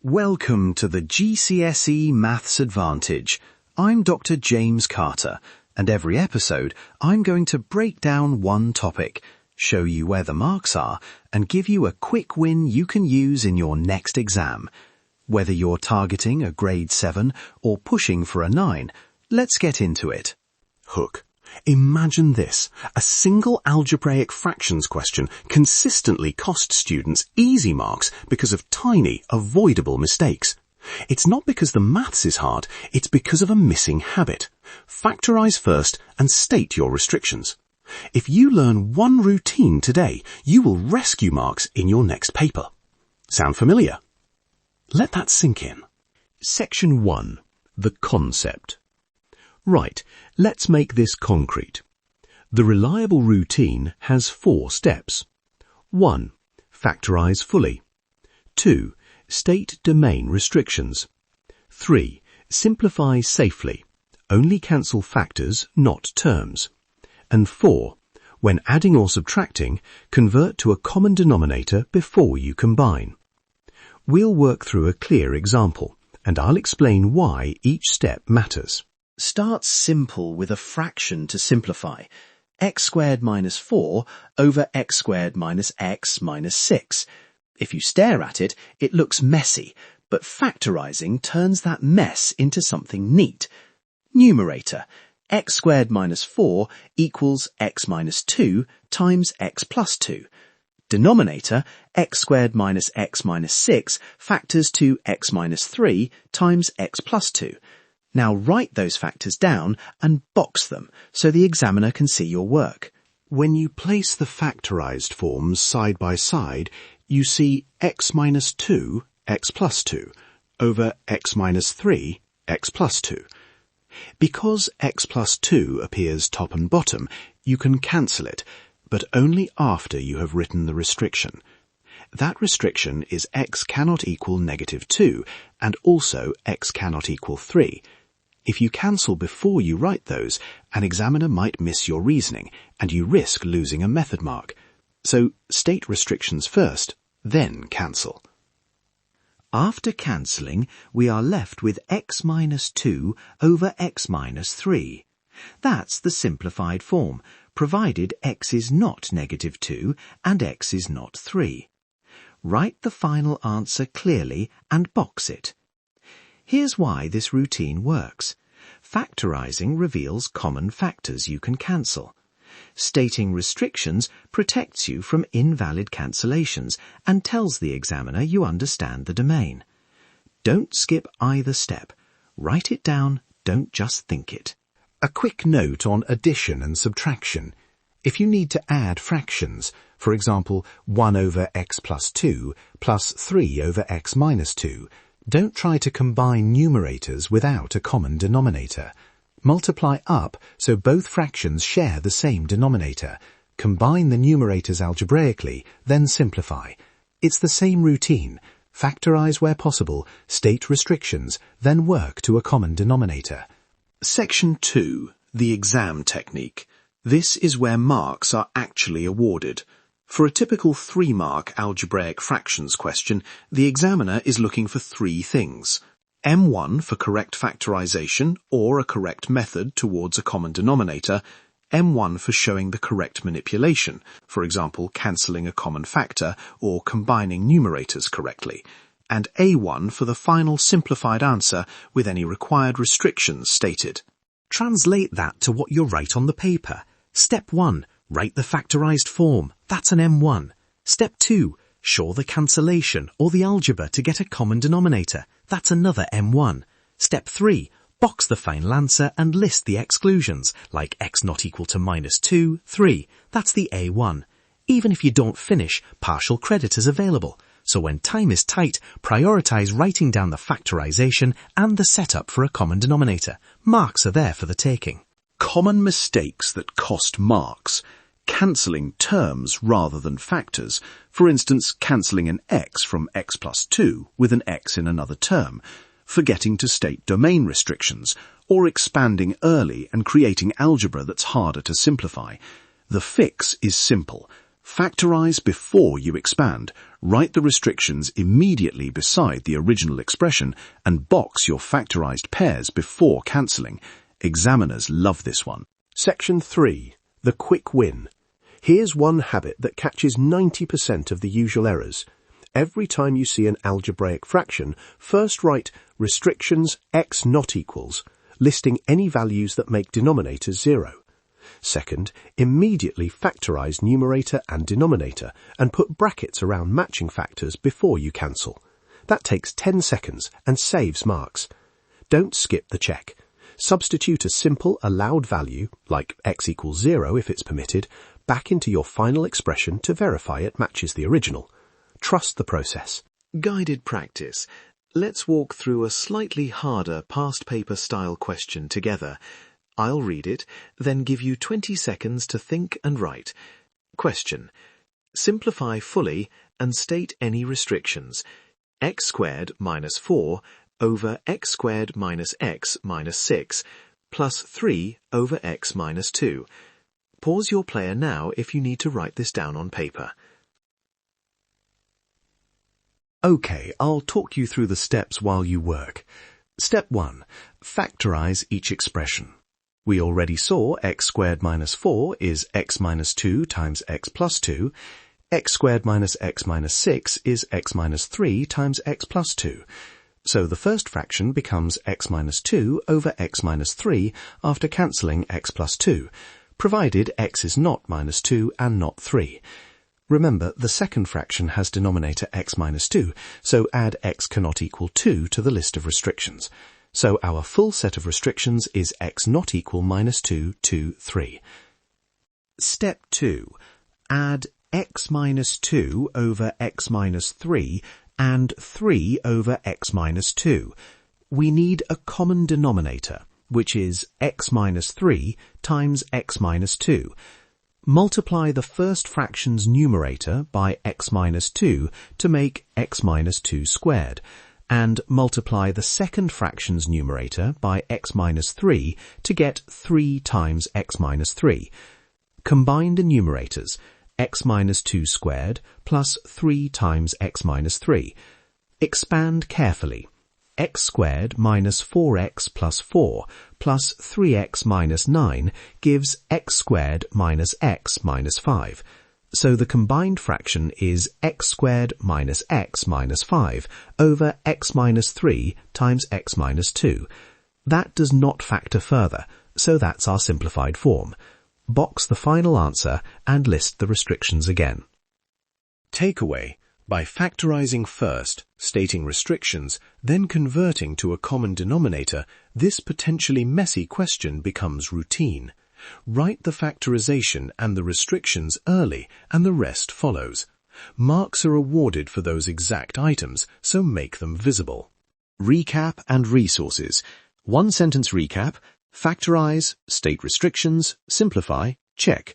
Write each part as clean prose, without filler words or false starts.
Welcome to the GCSE Maths Advantage. I'm Dr. James Carter, and every episode I'm going to break down one topic, show you where the marks are, and give you a quick win you can use in your next exam. Whether you're targeting a grade 7 or pushing for a 9, let's get into it. Hook. Imagine this. A single algebraic fractions question consistently costs students easy marks because of tiny, avoidable mistakes. It's not because the maths is hard, it's because of a missing habit. Factorize first and state your restrictions. If you learn one routine today, you will rescue marks in your next paper. Sound familiar? Let that sink in. Section 1. The concept. Right, let's make this concrete. The reliable routine has 4 steps. 1. Factorize fully. 2. State domain restrictions. 3. Simplify safely. Only cancel factors, not terms. And 4. When adding or subtracting, convert to a common denominator before you combine. We'll work through a clear example, and I'll explain why each step matters. Start simple with a fraction to simplify. X squared minus 4 over x squared minus x minus 6. If you stare at it, it looks messy, but factorizing turns that mess into something neat. Numerator. X squared minus 4 equals x minus 2 times x plus 2. Denominator, x squared minus x minus 6 factors to x minus 3 times x plus 2. Now write those factors down and box them so the examiner can see your work. When you place the factorized forms side by side, you see x minus 2, x plus 2, over x minus 3, x plus 2. Because x plus 2 appears top and bottom, you can cancel it, but only after you have written the restriction. That restriction is x cannot equal negative 2, and also x cannot equal 3. If you cancel before you write those, an examiner might miss your reasoning, and you risk losing a method mark. So state restrictions first, then cancel. After cancelling, we are left with x minus 2 over x minus 3. That's the simplified form, provided x is not negative 2 and x is not 3. Write the final answer clearly and box it. Here's why this routine works. Factorizing reveals common factors you can cancel. Stating restrictions protects you from invalid cancellations and tells the examiner you understand the domain. Don't skip either step. Write it down, don't just think it. A quick note on addition and subtraction. If you need to add fractions, for example, 1 over x plus 2 plus 3 over x minus 2, don't try to combine numerators without a common denominator. Multiply up so both fractions share the same denominator. Combine the numerators algebraically, then simplify. It's the same routine. Factorize where possible, state restrictions, then work to a common denominator. Section 2. The exam technique. This is where marks are actually awarded. For a typical 3-mark algebraic fractions question, the examiner is looking for 3 things. M1 for correct factorization or a correct method towards a common denominator, M1 for showing the correct manipulation, for example, cancelling a common factor or combining numerators correctly, and A1 for the final simplified answer with any required restrictions stated. Translate that to what you write on the paper. Step 1. Write the factorized form. That's an M1. Step 2. Show the cancellation or the algebra to get a common denominator. That's another M1. Step 3. Box the final answer and list the exclusions, like x not equal to minus 2, 3. That's the A1. Even if you don't finish, partial credit is available. So when time is tight, prioritize writing down the factorization and the setup for a common denominator. Marks are there for the taking. Common mistakes that cost marks. Cancelling terms rather than factors. For instance, cancelling an x from x plus 2 with an x in another term. Forgetting to state domain restrictions. Or expanding early and creating algebra that's harder to simplify. The fix is simple. Factorize before you expand. Write the restrictions immediately beside the original expression and box your factorized pairs before cancelling. Examiners love this one. Section 3. The quick win. Here's one habit that catches 90% of the usual errors. Every time you see an algebraic fraction, first write restrictions x not equals, listing any values that make denominators 0. Second, immediately factorize numerator and denominator and put brackets around matching factors before you cancel. That takes 10 seconds and saves marks. Don't skip the check. Substitute a simple allowed value, like x equals 0 if it's permitted, back into your final expression to verify it matches the original. Trust the process. Guided practice. Let's walk through a slightly harder past paper style question together. I'll read it, then give you 20 seconds to think and write. Question. Simplify fully and state any restrictions. X squared minus 4 over x squared minus x minus 6 plus 3 over x minus 2. Pause your player now if you need to write this down on paper. Okay, I'll talk you through the steps while you work. Step 1. Factorize each expression. We already saw x squared minus 4 is x minus 2 times x plus 2. X squared minus x minus 6 is x minus 3 times x plus 2. So the first fraction becomes x minus 2 over x minus 3 after cancelling x plus 2, provided x is not minus 2 and not 3. Remember, the second fraction has denominator x minus 2, so add x cannot equal 2 to the list of restrictions. So our full set of restrictions is x not equal minus 2 to 3. Step 2. Add x minus 2 over x minus 3 and 3 over x minus 2. We need a common denominator, which is x minus 3 times x minus 2. Multiply the first fraction's numerator by x minus 2 to make x minus 2 squared, and multiply the second fraction's numerator by x minus 3 to get 3 times x minus 3. Combine the numerators, x minus 2 squared plus 3 times x minus 3. Expand carefully. X squared minus 4x plus 4 plus 3x minus 9 gives x squared minus x minus 5. So the combined fraction is x squared minus x minus 5 over x minus 3 times x minus 2. That does not factor further, so that's our simplified form. Box the final answer and list the restrictions again. Takeaway. By factorizing first, stating restrictions, then converting to a common denominator, this potentially messy question becomes routine. Write the factorization and the restrictions early and the rest follows. Marks are awarded for those exact items, so make them visible. Recap and resources. One sentence recap. Factorize, state restrictions, simplify, check.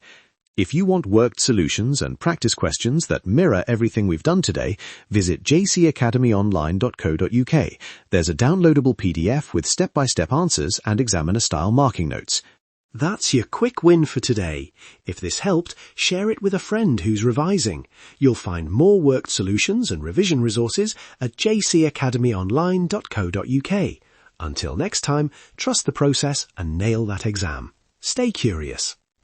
If you want worked solutions and practice questions that mirror everything we've done today, visit jcacademyonline.co.uk. There's a downloadable PDF with step-by-step answers and examiner-style marking notes. That's your quick win for today. If this helped, share it with a friend who's revising. You'll find more worked solutions and revision resources at jcacademyonline.co.uk. Until next time, trust the process and nail that exam. Stay curious.